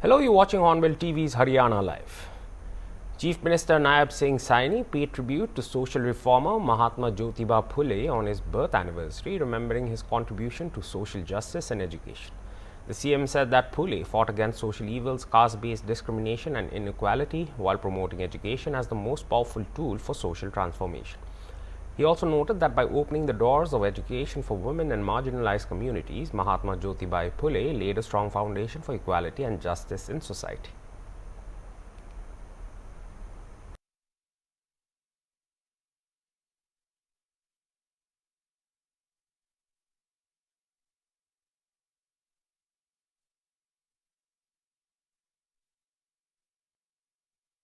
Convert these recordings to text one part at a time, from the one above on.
Hello, you're watching Hornbill TV's Haryana Live. Chief Minister Naib Singh Saini paid tribute to social reformer Mahatma Jyotiba Phule on his birth anniversary, remembering his contribution to social justice and education. The CM said that Phule fought against social evils, caste-based discrimination and inequality while promoting education as the most powerful tool for social transformation. He also noted that by opening the doors of education for women and marginalized communities, Mahatma Jyotiba Phule laid a strong foundation for equality and justice in society.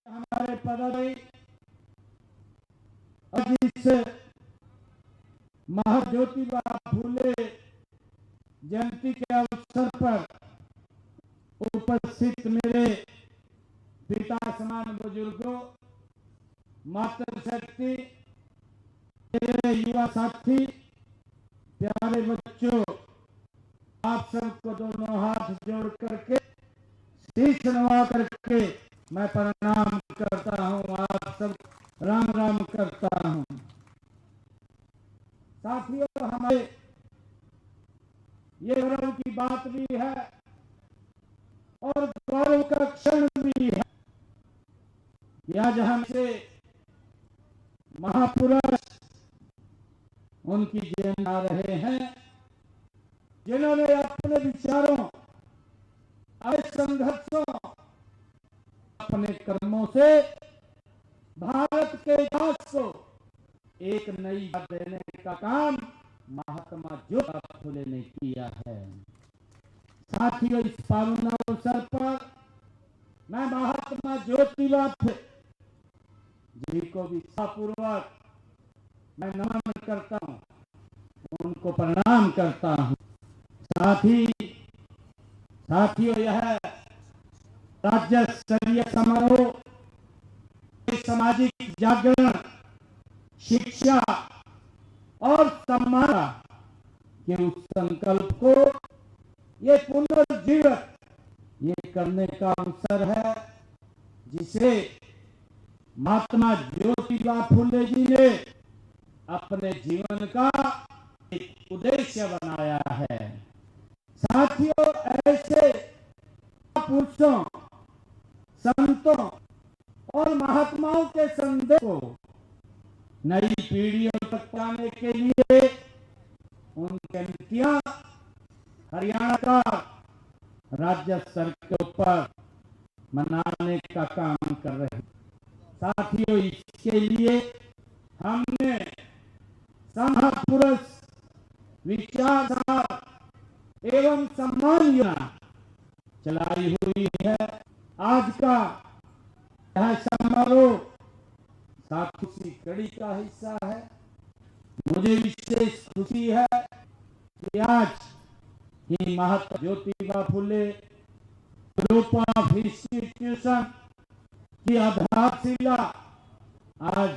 हमारे पदाधिकारी जिस महाज्योतिबा फूले जयंती के अवसर पर उपस्थित मेरे पिता समान बुजुर्गों, मातृशक्ति, मेरे युवा साथी, प्यारे बच्चों, आप सबको दोनों हाथ जोड़ करके शीश नवा करके मैं प्रणाम करता हूं। आप सब राम राम करता हूं। साथियों, हमारे ये गौरव की बात भी है और गौरव का क्षण भी है कि आज हमसे महापुरुष उनकी जयंती आ रहे हैं, जिन्होंने अपने विचारों, अपने संघर्षों, अपने कर्मों से भारत के इतिहास को एक नई बात देने का काम महात्मा ज्योतिबा फूले ने किया है। साथियों, इस पावन अवसर पर मैं महात्मा ज्योतिबा फूले जी को विश्वासपूर्वक मैं नमन करता हूं, उनको प्रणाम करता हूं। साथियों, यह राज्य स्तरीय समारोह सामाजिक जागरण, शिक्षा और सम्मान के उस संकल्प को ये पुनर्जीवित ये करने का अवसर है, जिसे महात्मा ज्योतिबा फूले जी ने अपने जीवन का एक उद्देश्य बनाया है। साथियों, ऐसे पुरुषों, संतों और महात्माओं के संदेश को नई पीढ़ियों तक पहुंचाने के लिए उनकी नीतियां हरियाणा का राज्य स्तर के ऊपर मनाने का काम कर रहे हैं। साथियों, इसके लिए हमने महापुरुष विचारधारा एवं सम्मान योजना चलाई हुई है। आज का यह समारोह साथी कड़ी का हिस्सा है। मुझे विशेष खुशी है कि आज ही Mahatma Jyotiba Phule group of institution की आधारशिला आज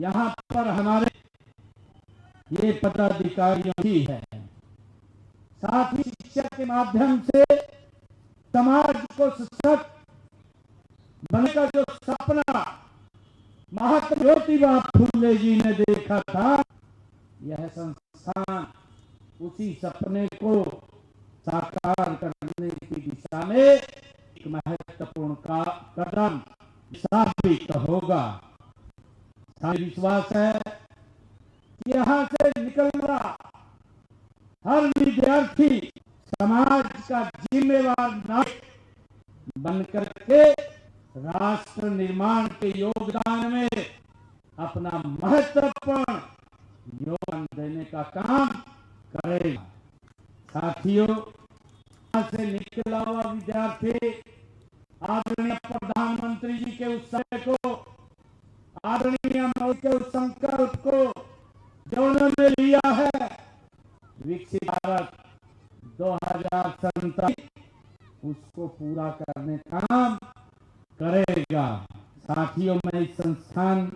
यहाँ पर हमारे ये पदाधिकारियों की है। साथ ही शिक्षा के माध्यम से समाज को सशक्त बनने का जो सपना महात्मा ज्योतिबा फूले जी ने देखा था, यह संस्थान उसी सपने को साकार करने की दिशा में एक महत्वपूर्ण कदम साबित होगा। विश्वास है कि यहाँ से निकलना हर विद्यार्थी समाज का जिम्मेवार नागरिक बनकर के राष्ट्र निर्माण के योगदान में अपना महत्वपूर्ण योगदान देने का काम करेगा। साथियों, यहाँ से निकला हुआ विद्यार्थी आदरणीय प्रधानमंत्री जी के उस समय को, आदरणीय मोदी के उस संकल्प को जो उन्होंने लिया है, विकसित भारत 2047 उसको पूरा करने का काम करेगा। साथियों, मैं इस संस्थान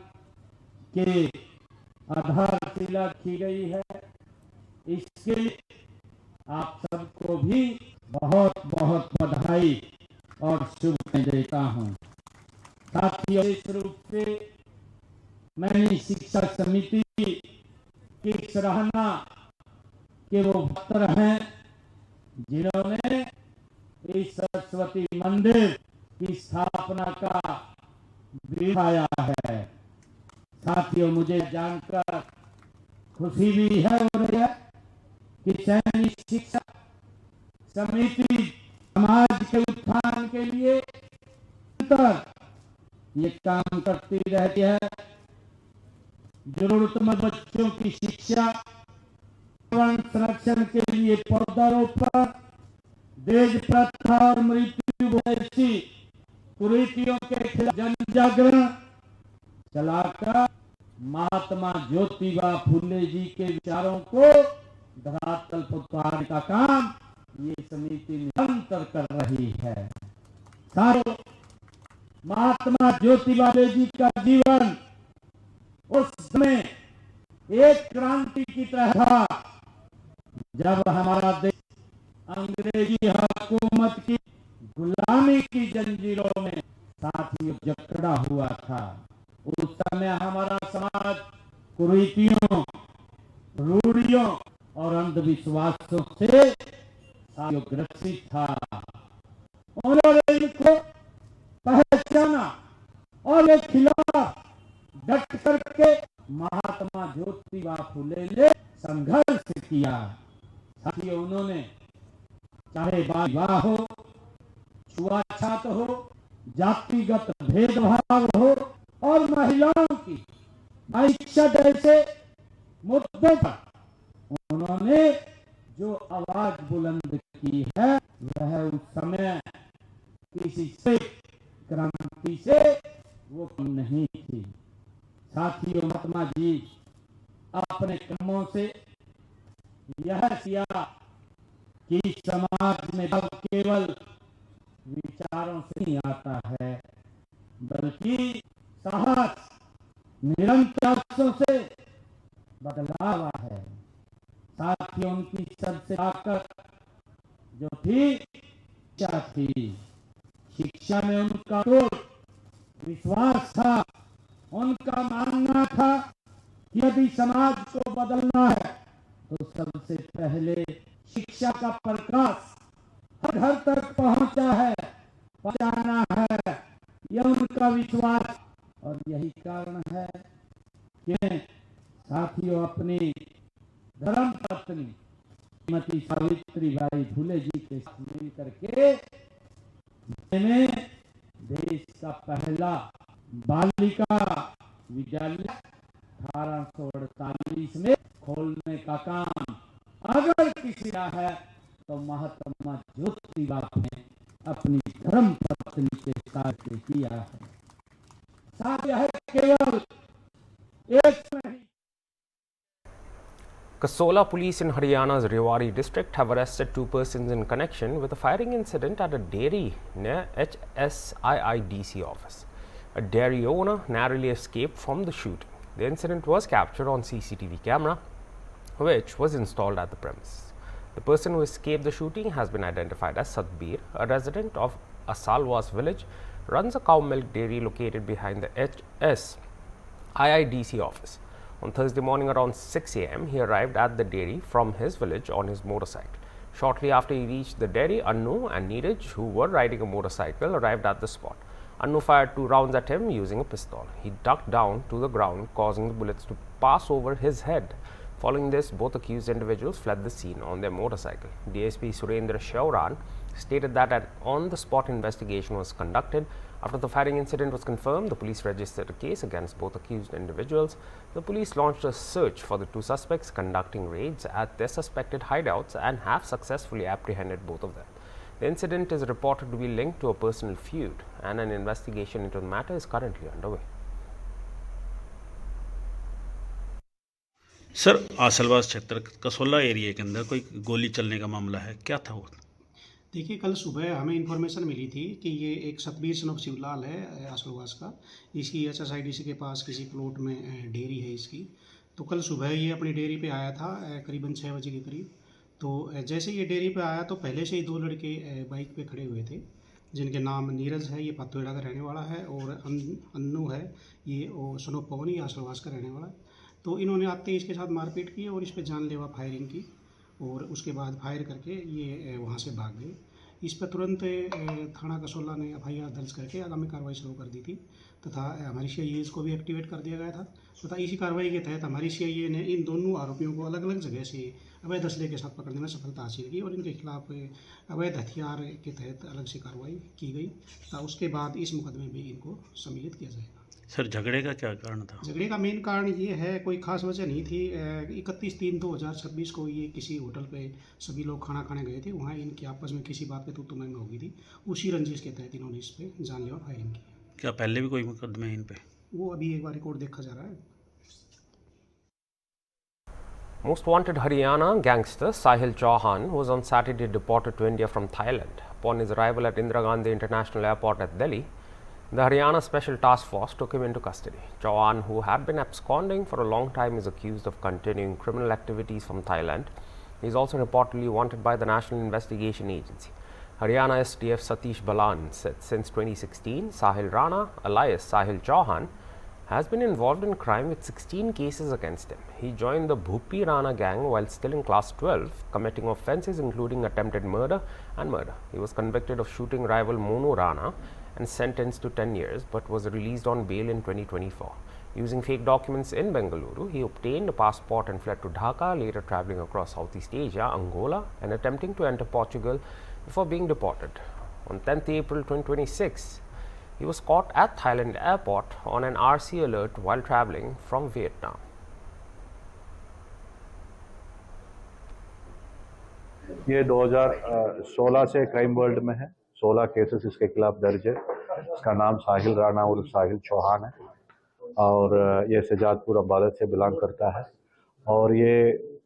के आधारशिला की गई है, इसके लिए आप सबको भी बहुत बहुत बधाई और शुभकामनाएं देता हूं। साथियों, विशेष रूप से मैंने शिक्षा समिति की सराहना के वो भक्त हैं जिन्होंने इस सरस्वती मंदिर की स्थापना का दिखाया है। साथियों, मुझे जानकर खुशी भी है हो रही है कि सैनिक शिक्षा समिति समाज के उत्थान के लिए ये काम करती रहती है। जरूरतमंद बच्चों की शिक्षा, संरक्षण के लिए पौधारोपण, देश प्रथा और मृत्यु जैसी कुरीतियों के खिलाफ जन जागरण चलाकर महात्मा ज्योतिबा फुले जी के विचारों को धरातल पर उतारने का काम ये समिति निरंतर कर रही है। सारों, महात्मा ज्योतिबा फुले जी का जीवन उस समय एक क्रांति की तरह था जब हमारा देश अंग्रेजी हुकूमत की गुलामी की जंजीरों में साथियों जकड़ा हुआ था। उस समय हमारा समाज कुरीतियों, रूढ़ियों और अंधविश्वासों से साथियों ग्रसित था। उन्होंने इनको पहचाना और के खिलाफ डट करके महात्मा ज्योतिबा फुले ने संघर्ष किया। साथियों, उन्होंने चाहे विवाह हो, छुआछूत हो, जातिगत भेदभाव हो और महिलाओं की शिक्षा जैसे मुद्दों पर उन्होंने जो आवाज बुलंद की है वह उस समय किसी से क्रांति से वो कम नहीं थी। साथियों, महात्मा जी अपने कर्मों से यह किया कि समाज में केवल विचारों से नहीं आता है बल्कि साहस, निरंतर से बदलाव है। साथियों, उनकी सबसे ताकत जो थी शिक्षा थी। शिक्षा में उनका तो विश्वास था। उनका मानना था कि यदि समाज को बदलना है तो सबसे पहले शिक्षा का प्रकाश हर घर तक पहुंचाना है। यह उनका विश्वास और यही कारण है कि साथियों अपनी धर्म पत्नी श्रीमती सावित्रीबाई फुले जी के साथ मिल करके मैंने देश का पहला बालिका विद्यालय 1848 में खोलने का काम अगर किसी का है तो महात्मा ज्योतिबा ने अपनी धर्म पत्नी के साथ किया है। साथ यह केवल एक नहीं। Kasola police in Haryana's Rewari district have arrested 2 persons in connection with a firing incident at a dairy near HSIIDC office. A dairy owner narrowly escaped from the shooting. The incident was captured on CCTV camera, which was installed at the premises. The person who escaped the shooting has been identified as Sadbir, a resident of Asalwas village, runs a cow milk dairy located behind the HSIIDC office. On Thursday morning around 6 a.m., he arrived at the dairy from his village on his motorcycle. Shortly after he reached the dairy, Annu and Neeraj, who were riding a motorcycle, arrived at the spot. Annu fired 2 rounds at him using a pistol. He ducked down to the ground, causing the bullets to pass over his head. Following this, both accused individuals fled the scene on their motorcycle. DSP Surendra Shauran stated that an on-the-spot investigation was conducted. After the firing incident was confirmed, the police registered a case against both accused individuals. The police launched a search for the 2 suspects, conducting raids at their suspected hideouts and have successfully apprehended both of them. The incident is reported to be linked to a personal feud, and an investigation into the matter is currently underway. Sir, Aaslawas क्षेत्र Kasola area के अंदर कोई गोली चलने का मामला है, क्या था वो? देखिए, कल सुबह हमें इन्फॉर्मेशन मिली थी कि ये एक सतबीर सन ऑफ शिवलाल है आसलवास का। इसकी HSIDC के पास किसी प्लॉट में डेयरी है इसकी। तो कल सुबह ये अपनी डेयरी पे आया था करीबन 6 बजे के करीब। तो जैसे ये डेयरी पे आया तो पहले से ही 2 लड़के बाइक पे खड़े हुए थे। जिनके नाम नीरज है, ये पातोड़ा का रहने वाला है, और अन्नू है, ये सनोपवन आसलवास का रहने वाला है। तो इन्होंने आते ही इसके साथ मारपीट की और इस पर जानलेवा फायरिंग की, और उसके बाद फायर करके ये वहाँ से भाग गए। इस पर तुरंत थाना कसोला ने FIR दर्ज करके आगामी कार्रवाई शुरू कर दी थी, तथा हमारी CIAs को भी एक्टिवेट कर दिया गया था। तथा इसी कार्रवाई के तहत हमारी CIA ने इन दोनों आरोपियों को अलग अलग जगह से अवैध असले के साथ पकड़ने में सफलता हासिल की, और इनके खिलाफ अवैध हथियार के तहत अलग से कार्रवाई की गई, तथा उसके बाद इस मुकदमे में इनको सम्मिलित किया जाएगा। सर झगड़े का क्या कारण था? झगड़े का मेन कारण ये है, कोई खास वजह नहीं थी। 31/3/2026 को ये किसी होटल पे सभी लोग खाना खाने गए थे, वहाँ इनकी आपस में किसी बात पे तू मैं हो गई थी। उसी रंजिश के तहत इन्होंने इस पर जानलेवा फायरिंग की। क्या पहले भी कोई मुकदमे हैं इन पे? वो अभी एक बार रिकॉर्ड देखा जा रहा है। Most wanted Haryana gangster Sahil Chauhan was on Saturday deported to India from Thailand. Upon his arrival at Indira Gandhi International Airport at Delhi, the Haryana Special Task Force took him into custody. Chauhan, who had been absconding for a long time, is accused of continuing criminal activities from Thailand. He is also reportedly wanted by the National Investigation Agency. Haryana STF Satish Balan said since 2016, Sahil Rana, alias Sahil Chauhan, has been involved in crime with 16 cases against him. He joined the Bhupi Rana gang while still in class 12, committing offences including attempted murder and murder. He was convicted of shooting rival Monu Rana and sentenced to 10 years, but was released on bail in 2024. Using fake documents in Bengaluru, he obtained a passport and fled to Dhaka, later travelling across Southeast Asia, Angola, and attempting to enter Portugal before being deported. On 10th April 2026, he was caught at Thailand airport on an RC alert while travelling from Vietnam. ये 2016 से crime world में है। 16 cases इसके खिलाफ दर्ज है। इसका नाम साहिल राणा और साहिल चौहान है, और ये सजादपुर अम्बाला से बिलोंग करता है, और ये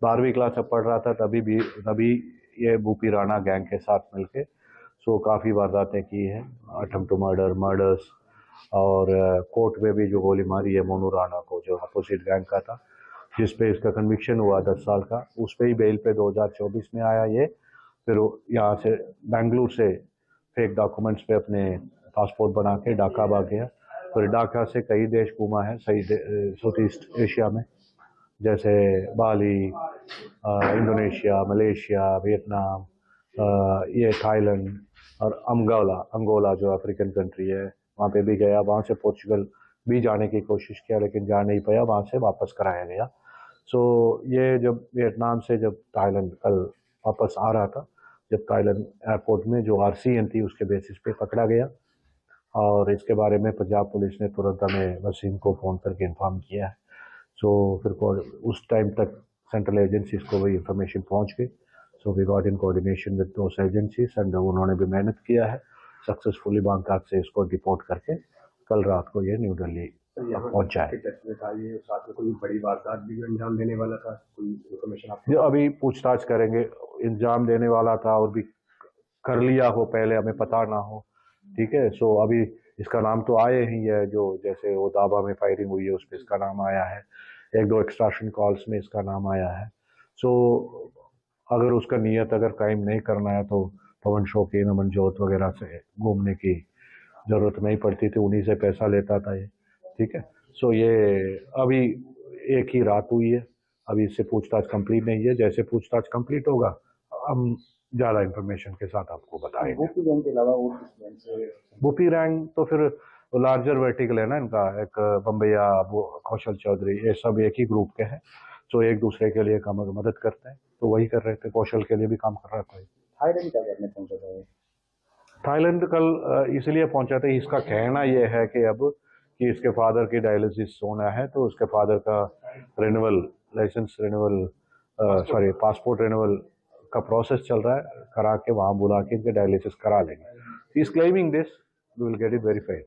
12वीं क्लास में पढ़ रहा था तभी ये भूपी राणा गैंग के साथ मिलके काफ़ी वारदातें की हैं, अटेम्प्ट टू मर्डर्स, और कोर्ट में भी जो गोली मारी है मोनू राणा को, जो अपोजिट गैंग का था, जिस पे इसका कन्विक्शन हुआ 10 साल का, उस पे ही बेल पे 2024 में आया ये। फिर यहाँ से बेंगलुरु से फेक डॉक्यूमेंट्स पे अपने पासपोर्ट बना के ढाका भाग गया। फिर ढाका से कई देश घूमा है साउथ ईस्ट एशिया में, जैसे बाली, इंडोनेशिया, मलेशिया, वियतनाम, ये थाईलैंड और अंगोला जो अफ्रीकन कंट्री है, वहाँ पे भी गया। वहाँ से पोर्चुगल भी जाने की कोशिश किया लेकिन जा नहीं पाया, वहाँ से वापस कराया गया। ये जब वियतनाम से जब थाईलैंड कल वापस आ रहा था, जब थाईलैंड एयरपोर्ट में जो RCN थी उसके बेसिस पे पकड़ा गया, और इसके बारे में पंजाब पुलिस ने तुरंत हमें वसीम को फ़ोन करके इन्फॉर्म किया है। फिर उस टाइम तक सेंट्रल एजेंसीज को भी इंफॉर्मेशन पहुँच गई। We got in coordination with those agencies, and उन्होंने भी मेहनत किया है सक्सेसफुली बैंकॉक से इसको डिपोर्ट करके कल रात को ये न्यू दिल्ली पहुंचा है। कोई बड़ी वारदात भी अंजाम देने वाला था, कोई इंफॉर्मेशन आपको? जो अभी पूछताछ करेंगे, इंजाम देने वाला था और भी कर लिया हो, पहले हमें पता ना हो, ठीक है। अभी इसका नाम तो आए ही है, जो जैसे वो दाबा में फायरिंग हुई है उस पर इसका नाम आया है, 1-2 एक्सट्रैक्शन कॉल्स में इसका नाम आया है। अगर उसका नियत अगर कायम नहीं करना है तो पवन शौकीन, अमनजोत वगैरह से घूमने की ज़रूरत नहीं पड़ती थी, उन्हीं से पैसा लेता था ये, ठीक है। ये अभी एक ही रात हुई है, अभी इससे पूछताछ कंप्लीट नहीं है। जैसे पूछताछ कंप्लीट होगा हम ज़्यादा इन्फॉर्मेशन के साथ आपको बताएंगे। भूपी गैंग के अलावा और किस गैंग से? भूपी रैंक तो फिर लार्जर वर्टिकल है ना इनका, एक बम्बैया, वो कौशल चौधरी, ये सब एक ही ग्रुप के हैं, एक दूसरे के लिए काम मदद करते हैं, तो वही कर रहे थे। कौशल के लिए भी काम कर रहा था। थाईलैंड क्या करने पहुंचा था? थाईलैंड कल इसलिए पहुंचा था, इसका कहना यह है कि इसके फादर की डायलिसिस होना है, तो उसके फादर का पासपोर्ट रिन्यूअल का प्रोसेस चल रहा है, करा के वहाँ बुला के इनके डायलिसिस करा लेंगे। He is claiming this, we will get it verified.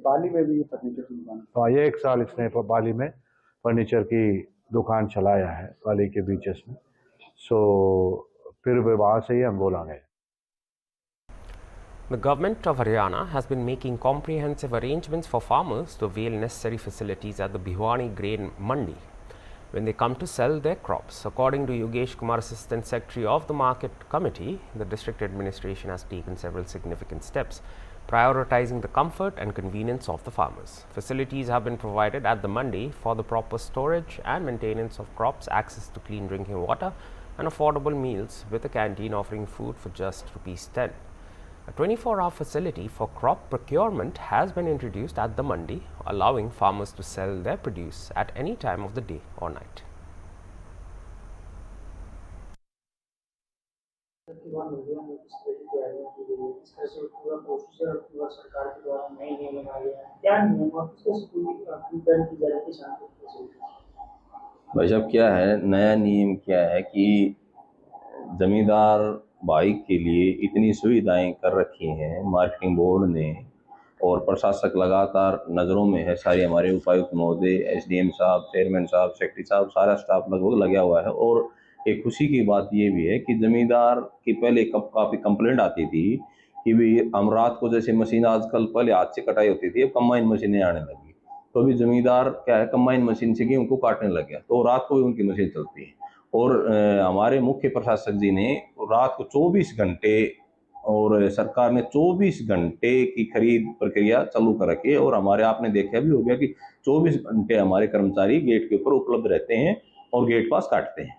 Bali में भी फर्नीचर की दुकान? हाँ, ये 1 साल इसने बाली में फर्नीचर की दुकान चलाया है, बाली के बीचेस में। फिर वहाँ से ही अंगोला गए। The government of Haryana has been making comprehensive arrangements for farmers to avail necessary facilities at the Bhiwani Grain Mandi when they come to sell their crops. According to Yogesh Kumar, Assistant Secretary of the Market Committee, the district administration has taken several significant steps prioritizing the comfort and convenience of the farmers. Facilities have been provided at the mandi for the proper storage and maintenance of crops, access to clean drinking water, and affordable meals, with a canteen offering food for just ₹10. A 24-hour facility for crop procurement has been introduced at the mandi, allowing farmers to sell their produce at any time of the day or night. भाई साहब, क्या है नया नियम, क्या है कि जमींदार भाई के लिए इतनी सुविधाएं कर रखी हैं मार्केटिंग बोर्ड ने, और प्रशासक लगातार नज़रों में है। सारे हमारे उपायुक्त महोदय, एसडीएम साहब, चेयरमैन साहब, सेक्रेटरी साहब, सारा स्टाफ लगभग लगा हुआ है। और एक खुशी की बात ये भी है कि जमींदार की पहले काफ़ी कंप्लेंट आती थी कि भी हम रात को, जैसे मशीन आजकल पहले हाथ से कटाई होती थी, अब कंबाइन मशीनें आने लगी, तो अभी जमींदार क्या है कंबाइन मशीन से गेहूं को काटने लग गया, तो रात को भी उनकी मशीन चलती है। और हमारे मुख्य प्रशासक जी ने रात को 24 घंटे, और सरकार ने 24 घंटे की खरीद प्रक्रिया चालू कर रखी है। और हमारे आपने देखा भी हो गया कि 24 घंटे हमारे कर्मचारी गेट के ऊपर उपलब्ध रहते हैं और गेट पास काटते हैं।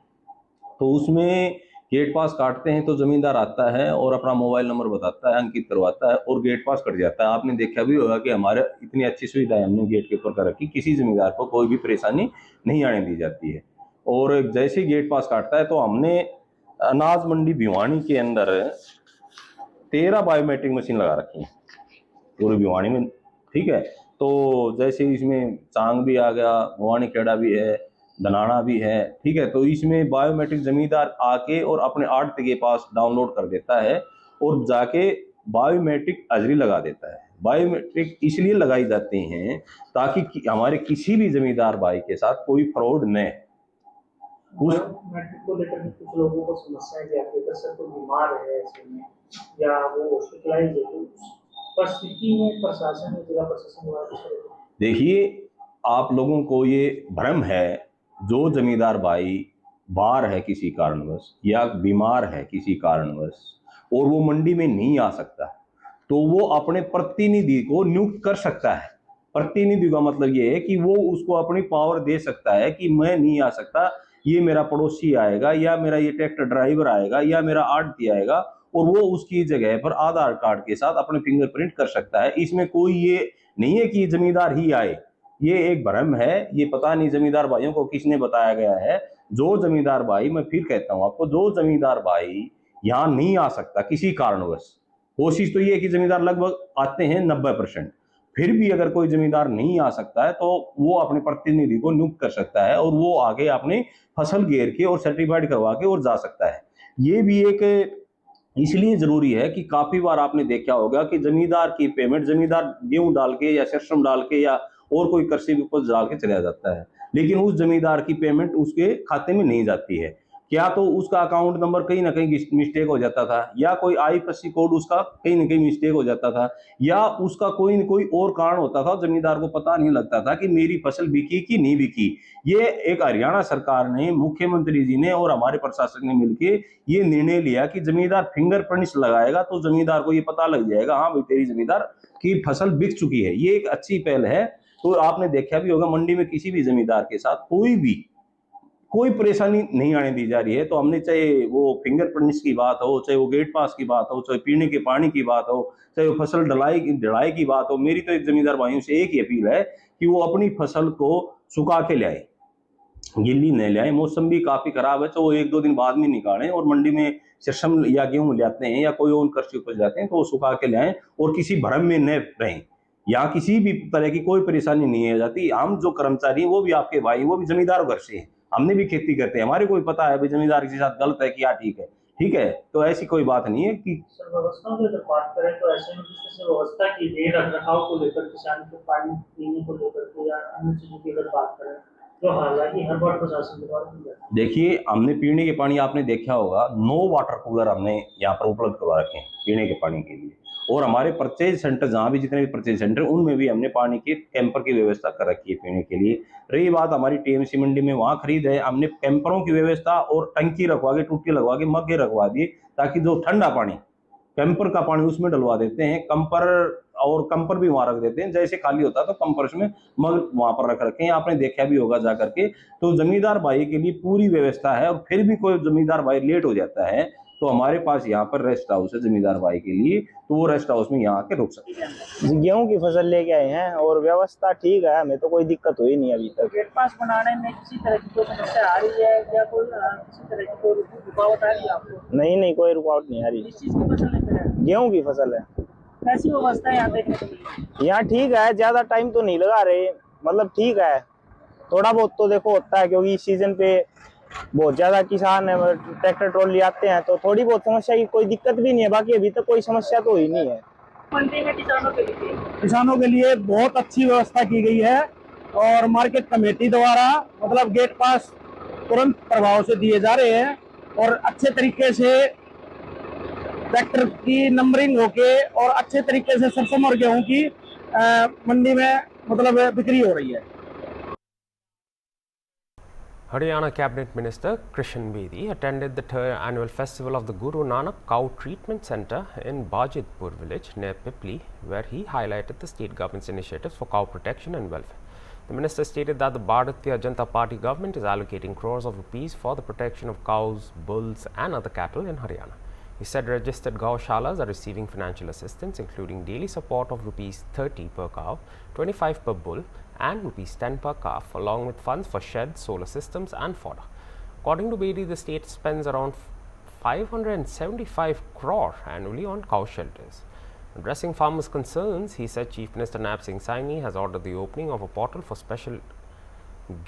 तो उसमें गेट पास काटते हैं तो जमींदार आता है और अपना मोबाइल नंबर बताता है, अंकित करवाता है और गेट पास कट जाता है। आपने देखा भी होगा कि हमारे इतनी अच्छी सुविधाएं हमने गेट के ऊपर कर रखी, किसी जमींदार को कोई भी परेशानी नहीं आने दी जाती है। और जैसे ही गेट पास काटता है तो हमने अनाज मंडी भिवानी के अंदर 13 बायोमेट्रिक मशीन लगा रखी है पूरी भिवानी में, ठीक है। तो जैसे इसमें चांग भी आ गया, भवानी खेड़ा भी है, धनाना भी है, ठीक है। तो इसमें बायोमेट्रिक जमींदार आके और अपने आड़ती के पास डाउनलोड कर देता है और जाके बायोमेट्रिक हाजिरी लगा देता है। बायोमेट्रिक इसलिए लगाई जाती हैं ताकि हमारे किसी भी जमींदार भाई के साथ कोई फ्रॉड न बायोमेट्रिक को लेकर कुछ लोगों को समस्याएं भी आती है, सर कोई बीमार है ऐसे में या वो हॉस्पिटलाइज है, तो परिस्थिति में प्रशासन ने, जिला प्रशासन द्वारा, देखिए आप लोगों को ये भ्रम है, जो जमींदार भाई बाहर है किसी कारणवश या बीमार है किसी कारणवश और वो मंडी में नहीं आ सकता, तो वो अपने प्रतिनिधि को नियुक्त कर सकता है। प्रतिनिधि का मतलब ये है कि वो उसको अपनी पावर दे सकता है कि मैं नहीं आ सकता, ये मेरा पड़ोसी आएगा या मेरा ये ट्रैक्टर ड्राइवर आएगा या मेरा आड़ती आएगा, और वो उसकी जगह पर आधार कार्ड के साथ अपने फिंगरप्रिंट कर सकता है। इसमें कोई ये नहीं है कि जमींदार ही आए, ये एक भ्रम है, ये पता नहीं जमींदार भाइयों को किसने बताया गया है। जो जमींदार भाई, मैं फिर कहता हूं आपको, जो जमींदार भाई यहाँ नहीं आ सकता किसी कारणवश, कोशिश तो ये है कि जमींदार लगभग आते हैं 90%, फिर भी अगर कोई जमींदार नहीं आ सकता है तो वो अपने प्रतिनिधि को नियुक्त कर सकता है और वो आगे अपनी फसल घेर के और सर्टिफाइड करवा के और जा सकता है। ये भी एक इसलिए जरूरी है कि काफी बार आपने देखा होगा कि जमींदार की पेमेंट, जमींदार गेहूं डाल के या सरसों डाल के या और कोई कृषि उपज डाल के चला जाता है, लेकिन उस जमींदार की पेमेंट उसके खाते में नहीं जाती है। क्या तो उसका अकाउंट नंबर कहीं ना कहीं मिस्टेक हो जाता था, या कोई आईएफएससी कोड उसका कहीं ना कहीं मिस्टेक हो जाता था, या उसका कोई न कोई और कारण होता था, जमींदार को पता नहीं लगता था कि मेरी फसल बिकी कि नहीं बिकी। ये एक हरियाणा सरकार ने, मुख्यमंत्री जी ने और हमारे प्रशासक ने मिलकर ये निर्णय लिया कि जमींदार फिंगरप्रिंट्स लगाएगा तो जमींदार को ये पता लग जाएगा, हाँ भाई तेरी जमींदार की फसल बिक चुकी है। ये एक अच्छी पहल है। तो आपने देखा भी होगा मंडी में किसी भी जमींदार के साथ कोई परेशानी नहीं आने दी जा रही है। तो हमने, चाहे वो फिंगरप्रिंट्स की बात हो, चाहे वो गेट पास की बात हो, चाहे पीने के पानी की बात हो, चाहे वो फसल ढलाई की बात हो, मेरी तो एक जमींदार भाइयों से एक ही अपील है कि वो अपनी फसल को सुखा के ले आए, गिल्ली न ले आए। मौसम भी काफी खराब है तो वो 1-2 दिन बाद में निकालें, और मंडी में सरसों या गेहूं ले आते हैं या कोई और कृषि उपज लाते हैं तो वो सुखा के ले आए और किसी भ्रम में न रहें, या किसी भी तरह की कोई परेशानी नहीं आ जाती। हम जो कर्मचारी वो भी आपके भाई, वो भी जमींदार घर से हैं, हमने भी खेती करते हैं, हमारे को पता है भाई जमींदार के साथ गलत है क्या ठीक है। तो ऐसी कोई बात नहीं है कि व्यवस्था की अगर बात करें तो ऐसे में जिस तरह व्यवस्था की गई रखरखाव को लेकर, किसान को पानी पीने को लेकर के या अन्य चीजों की अगर बात करें तो हालांकि हर बार प्रशासन द्वारा की जाती है। देखिए, हमने पीने के पानी, आपने देखा होगा 9 वाटर कूलर हमने यहाँ पर उपलब्ध करवा रखे हैं पीने के पानी के लिए, और हमारे परचेज सेंटर, जहाँ भी जितने भी परचेज सेंटर, उनमें भी हमने पानी के कैंपर की व्यवस्था कर रखी है पीने के लिए। रही बात हमारी टीएमसी मंडी में, वहाँ खरीद है, हमने कैंपरों की व्यवस्था और टंकी रखवा के, टूटी लगवा के, मग्गे रखवा दिए ताकि जो ठंडा पानी कैंपर का पानी उसमें डलवा देते हैं, कंपर भी वहां रख देते हैं, जैसे खाली होता है तो कंपर्स में मग वहां पर रख रखे हैं। आपने देखा भी होगा जा करके। तो जमींदार भाई के लिए पूरी व्यवस्था है, और फिर भी कोई जमींदार भाई लेट हो जाता है तो हमारे पास यहाँ पर रेस्ट हाउस है जमींदार भाई के लिए, तो वो रेस्ट हाउस में यहाँ आके रुक सकते हैं। गेहूं की फसल लेके आए हैं और व्यवस्था ठीक है, हमें तो कोई दिक्कत हुई नहीं अभी तक। गेट पास बनाने में किसी तरह की कोई समस्या आ रही है या कोई किसी तरह की कोई रुकावट आ रही है आपको? नहीं, कोई रुकावट नहीं आ रही। किस चीज की फसल है? गेहूं की फसल है। कैसी व्यवस्था है यहाँ देखने को मिली? यहाँ ठीक है, ज्यादा टाइम तो नहीं लगा रहे, मतलब ठीक है, थोड़ा बहुत तो देखो होता है, क्योंकि इस सीजन पे बहुत ज्यादा किसान ट्रैक्टर ट्रॉली आते हैं, तो थोड़ी बहुत समस्या की कोई दिक्कत भी नहीं है। बाकी अभी तक कोई समस्या तो हुई नहीं है। मंडी में किसानों के लिए बहुत अच्छी व्यवस्था की गई है, और मार्केट कमेटी द्वारा मतलब गेट पास तुरंत प्रभाव से दिए जा रहे हैं, और अच्छे तरीके से ट्रैक्टर की नंबरिंग होके और अच्छे तरीके से सरसों और गेहूं की मंडी में मतलब बिक्री हो रही है। Haryana Cabinet Minister Krishan Bedi attended the third annual festival of the Guru Nanak Cow Treatment Centre in Bajitpur village near Pipli, where he highlighted the state government's initiatives for cow protection and welfare. The minister stated that the Bharatiya Janata Party government is allocating crores of rupees for the protection of cows, bulls and other cattle in Haryana. He said registered gaushalas are receiving financial assistance, including daily support of rupees 30 per cow, 25 per bull and rupees 10 per calf, along with funds for sheds, solar systems and fodder. According to Bedi, the state spends around 575 crore annually on cow shelters. Addressing farmers' concerns, he said Chief Minister Naib Singh Saini has ordered the opening of a portal for special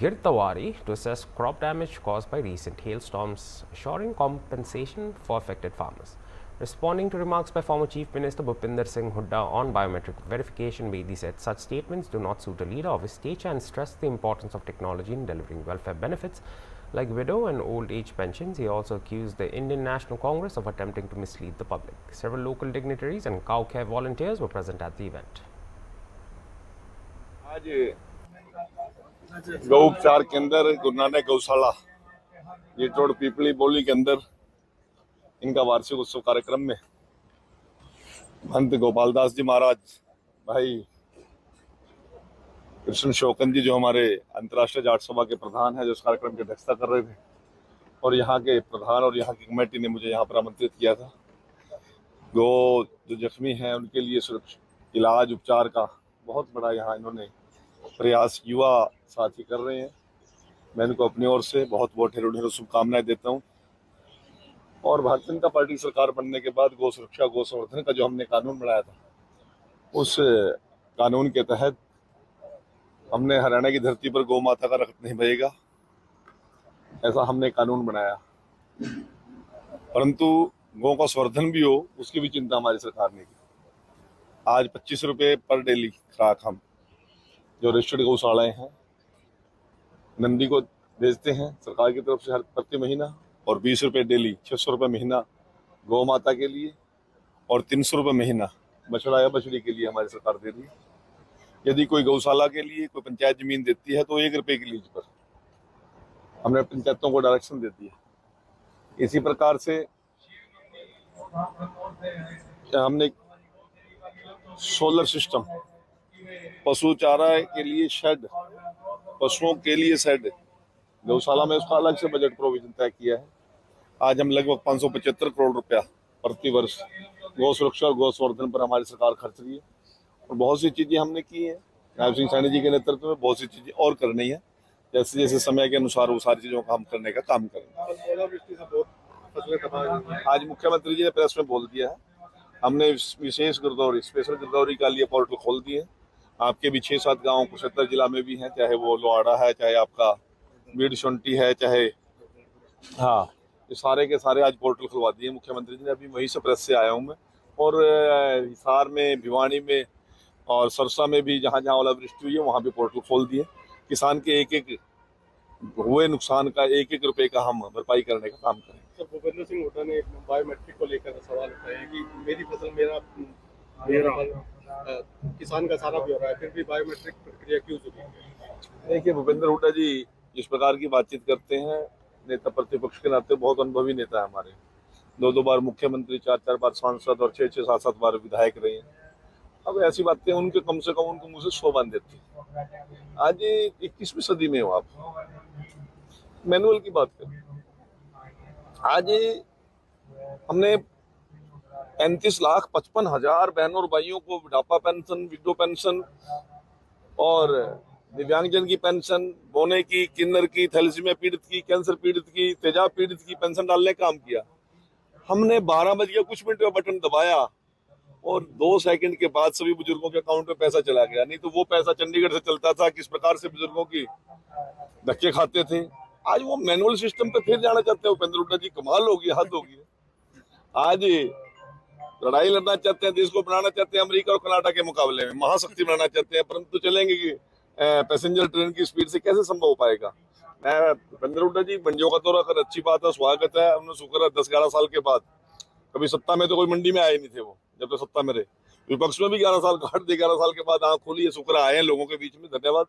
Girdawari to assess crop damage caused by recent hailstorms, assuring compensation for affected farmers. Responding to remarks by former Chief Minister Bhupinder Singh Hooda on biometric verification, Bedi said such statements do not suit a leader of his stature and stressed the importance of technology in delivering welfare benefits like widow and old age pensions. He also accused the Indian National Congress of attempting to mislead the public. Several local dignitaries and cow care volunteers were present at the event. आज गौ उपचार केंद्र गुरु नानक गौशाला ये road पीपली बोली के अंदर इनका वार्षिक उत्सव कार्यक्रम में महंत गोपाल दास जी महाराज, भाई कृष्ण शोकन जी जो हमारे अंतर्राष्ट्रीय जाट सभा के प्रधान हैं, जो इस कार्यक्रम की अध्यक्षता कर रहे थे, और यहाँ के प्रधान और यहाँ की कमेटी ने मुझे यहाँ पर आमंत्रित किया था। गो जो जख्मी हैं उनके लिए सुरक्षित इलाज उपचार का बहुत बड़ा यहाँ इन्होंने प्रयास युवा साथी कर रहे हैं। मैं इनको अपनी ओर से बहुत बहुत ढेरों ढेरों शुभकामनाएं देता हूँ। और भारतीय जनता पार्टी सरकार बनने के बाद गौ सुरक्षा गौ संवर्धन का जो हमने कानून बनाया था, उस कानून के तहत हमने हरियाणा की धरती पर गौ माता का रक्त नहीं बहेगा, ऐसा हमने कानून बनाया। परंतु गौ का संवर्धन भी हो उसकी भी चिंता हमारी सरकार ने की। आज 25 रुपये पर डेली खुराक हम जो रजिस्टर्ड गौशालाएं हैं नंदी को भेजते हैं सरकार की तरफ से हर प्रति महीना, और 20 रुपये डेली 600 रुपये महीना गौ माता के लिए, और 300 रुपये महीना बछड़ा या बछड़ी के लिए हमारी सरकार दे रही है। यदि कोई गौशाला के लिए कोई पंचायत जमीन देती है तो 1 रुपये की लीज पर हमने पंचायतों को डायरेक्शन देती है। इसी प्रकार से हमने सोलर सिस्टम, पशु चारा के लिए शेड, पशुओं के लिए शेड गौशाला में उसका अलग से बजट प्रोविजन तय किया है। आज हम लगभग 575 करोड़ रुपया प्रति वर्ष गौ सुरक्षा और गौ संवर्धन पर हमारी सरकार खर्च रही है, और बहुत सी चीजें हमने की हैं। नायब सिंह सैनी जी के नेतृत्व में बहुत सी चीजें और करनी है, जैसे जैसे समय के अनुसार वो सारी चीजों का हम करने का काम करेंगे। आज मुख्यमंत्री जी ने प्रेस में बोल दिया है, हमने विशेष गिरदौरी स्पेशल गिरदौरी का लिए पोर्टल खोल दिए। आपके भी 6-7 गाँव कुरुक्षेत्र जिला में भी हैं, चाहे वो लोहाड़ा है, चाहे आपका बीड़ शोंटी है, चाहे ये सारे के सारे आज पोर्टल खुलवा दिए मुख्यमंत्री जी ने। अभी वहीं से प्रेस से आया हूँ मैं, और हिसार में, भिवानी में और सरसा में भी जहाँ जहाँ ओलावृष्टि हुई है वहाँ भी पोर्टल खोल दिए। किसान के एक हुए नुकसान का 1-1 रुपये का हम भरपाई करने का काम करें। सर, भूपेंद्र सिंह हुड्डा ने बायोमेट्रिक को लेकर सवाल उठाया है कि मेरी फसल मेरा किसान का सारा भी हो रहा है, फिर भी बायोमेट्रिक प्रक्रिया क्यों जरूरी है? देखिए, भूपेंद्र हुड्डा जी जिस प्रकार की बातचीत करते हैं, नेता प्रतिपक्ष के नाते बहुत अनुभवी नेता है हमारे। 2 बार मुख्यमंत्री, 4 बार सांसद और 6 7 बार विधायक रहे हैं। अब ऐसी बातें उनके कम से कम उनको मुझे 100 बांध देती। आज 21वीं सदी में हो आप, मैनुअल की बात करें। आज हमने 35,55,000 बहनों और भाइयों को बुढ़ापा पेंशन, विडो पेंशन और दिव्यांगजन की पेंशन, बोने की, किन्नर की, थैलेसीमिया पीड़ित की, कैंसर पीड़ित की, तेजाब पीड़ित की पेंशन डालने का काम किया। हमने 12 बज के कुछ मिनट का बटन दबाया और 2 सेकंड के बाद सभी बुजुर्गों के अकाउंट में पैसा चला गया। नहीं तो वो पैसा चंडीगढ़ से चलता था, किस प्रकार से बुजुर्गों की धक्के खाते थे। आज वो मैनुअल सिस्टम पे फिर जाना चाहते हैं। उपेंद्र हुड्डा जी, कमाल होगी, हद होगी। आज लड़ाई लड़ना चाहते हैं, देश को बनाना चाहते हैं अमेरिका और कनाडा के मुकाबले में, महाशक्ति बनाना चाहते हैं, परंतु चलेंगे कि पैसेंजर ट्रेन की स्पीड से कैसे संभव हो पाएगा। मैं उपेंद्र हुड्डा जी, मंडियों का दौरा कर अच्छी बात है, स्वागत है। हमने शुक्र है 10-11 साल के बाद, कभी सत्ता में तो कोई मंडी में आए नहीं थे वो, जब तो सत्ता में रहे, विपक्ष में भी 11 साल काट दे, 11 साल के बाद आंख खोली है, शुक्र आए हैं लोगों के बीच में, धन्यवाद।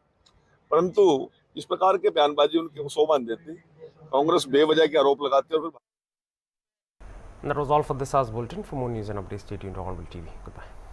परंतु इस प्रकार के बयानबाजी उनके 100 बांध देती। कांग्रेस बेवजह के आरोप लगाती है और फिर That was all for this hour's bulletin. For more news and updates, stay tuned to Hornbill TV. Goodbye.